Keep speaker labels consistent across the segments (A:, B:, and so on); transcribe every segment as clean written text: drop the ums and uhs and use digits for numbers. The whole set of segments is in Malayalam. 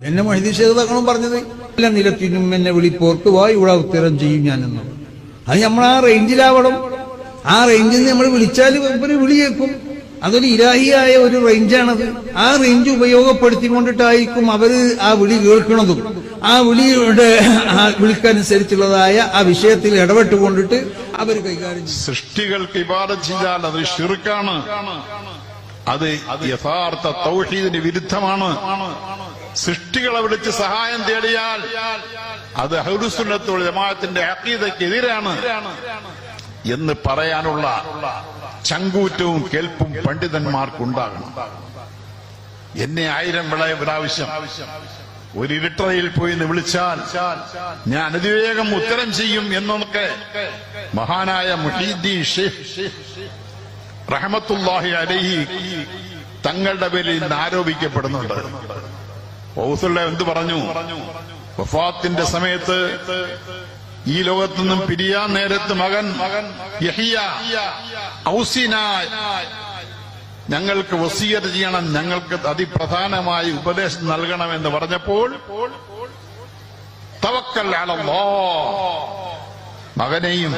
A: എന്നെ മൊഹീദ്ദീൻ ശൈഖ് തങ്ങളും പറഞ്ഞത് എല്ലാ നിലത്തിനും എന്നെ വിളിപ്പോർക്ക് വാ ഇവിടെ ഉത്തരം ചെയ്യും ഞാനെന്നു. അത് നമ്മൾ ആ റേഞ്ചിലാവണം. ആ റേഞ്ചിൽ നിന്ന് നമ്മൾ വിളിച്ചാൽ ഇവര് വിളി കേൾക്കും. അതൊരു ഇലാഹിയായ ഒരു റേഞ്ചാണത്. ആ റേഞ്ച് ഉപയോഗപ്പെടുത്തിക്കൊണ്ടിട്ടായിരിക്കും അവര് ആ വിളി കേൾക്കുന്നതും ആ വിളിയുടെ വിളിക്കനുസരിച്ചുള്ളതായ ആ വിഷയത്തിൽ ഇടപെട്ടുകൊണ്ടിട്ട് അവർ കൈകാര്യം ചെയ്യും.
B: സൃഷ്ടികൾക്ക് ഇബാദത്ത് ചെയ്താൽ അത് ശിർക്കാണ്. അത് യഥാർത്ഥ തൗഹീദിന് വിരുദ്ധമാണ്. സൃഷ്ടികളെ വിളിച്ച് സഹായം തേടിയാൽ അത് അഹ്ലുസുന്നത്ത് വൽ ജമാഅത്തിന്റെ അഖീദയ്ക്ക് എതിരാണ് എന്ന് പറയാനുള്ള ചങ്കൂറ്റവും കേൾപ്പും പണ്ഡിതന്മാർക്കുണ്ടാകണം. എന്നെ 1000 പ്രാവശ്യം ഒരു ഇരുട്ടറയിൽ പോയി വിളിച്ചാൽ ഞാൻ അതിവേഗം ഉത്തരം ചെയ്യും എന്നൊക്കെ മഹാനായ മുഹീദ്ദീൻ ശൈഖ് റഹ്മത്തുള്ളാഹി അലൈഹി തങ്ങളുടെ പേരിൽ ഇന്ന് ആരോപിക്കപ്പെടുന്നുണ്ട്. ഔസുള്ള എന്ത് പറഞ്ഞു? വഫാത്തിന്റെ സമയത്ത് ഈ ലോകത്തു നിന്നും പിരിയാൻ നേരത്ത് മകൻ യഹ്യ ഔസിനാ, ഞങ്ങൾക്ക് വസിയത്ത് ചെയ്യണം, ഞങ്ങൾക്ക് അതിപ്രധാനമായി ഉപദേശം നൽകണമെന്ന് പറഞ്ഞപ്പോൾ തവക്കൽ അലല്ലാഹ്, മകനെയും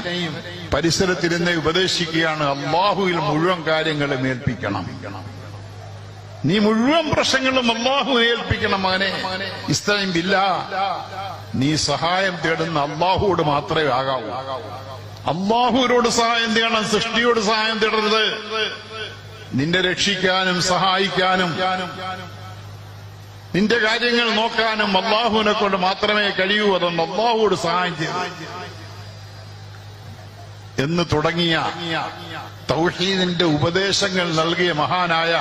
B: പരിസരത്തിരുന്ന് ഉപദേശിക്കുകയാണ്, അള്ളാഹുവിൽ മുഴുവൻ കാര്യങ്ങളും ഏൽപ്പിക്കണം. നീ മുഴുവൻ പ്രശ്നങ്ങളും അള്ളാഹുവിനെ ഏൽപ്പിക്കണം മകനെ. ഇസ്തഈൻ ബില്ലാഹ്, നീ സഹായം തേടുന്ന അള്ളാഹുവോട് മാത്രമേ ആകാവൂ. അള്ളാഹുവിനോട് സഹായം തേടണം, സൃഷ്ടിയോട് സഹായം തേടരുത്. നിന്നെ രക്ഷിക്കാനും സഹായിക്കാനും നിന്റെ കാര്യങ്ങൾ നോക്കാനും അള്ളാഹുവിനെ കൊണ്ട് മാത്രമേ കഴിയൂ. അതുകൊണ്ട് അള്ളാഹുവോട് സഹായം ചെയ്തു എന്ന് തുടങ്ങിയ തൗഹീദിന്റെ ഉപദേശങ്ങൾ നൽകിയ മഹാനായ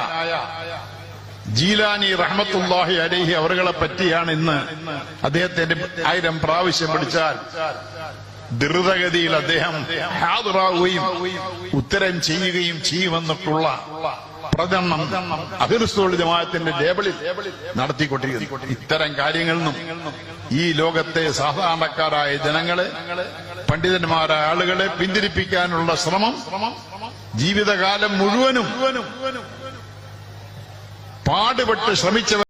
B: ജീലാനി റഹ്മത്തുള്ളാഹി അലൈഹി അവരുകളെ പറ്റിയാണ് ഇന്ന് അദ്ദേഹത്തിന്റെ 1000 പ്രാവശ്യം വിളിച്ചാൽ ദ്രുതഗതിയിൽ അദ്ദേഹം ഹാദിറാവുകയും ഉത്തരം ചെയ്യുകയും ചെയ്യുമെന്നൊക്കെയുള്ള പ്രചരണം അഹ്ലുസുന്നത്ത് വൽ ജമാഅത്തിന്റെ ലേബലിൽ നടത്തിക്കൊണ്ടിരിക്കുന്നു. ഇത്തരം കാര്യങ്ങളിൽ നിന്നും ഈ ലോകത്തെ സാധാരണക്കാരായ ജനങ്ങളെ, പണ്ഡിതന്മാരായ ആളുകളെ പിന്തിരിപ്പിക്കാനുള്ള ശ്രമം ജീവിതകാലം മുഴുവനും പാടുപെട്ട് ശ്രമിച്ചവർ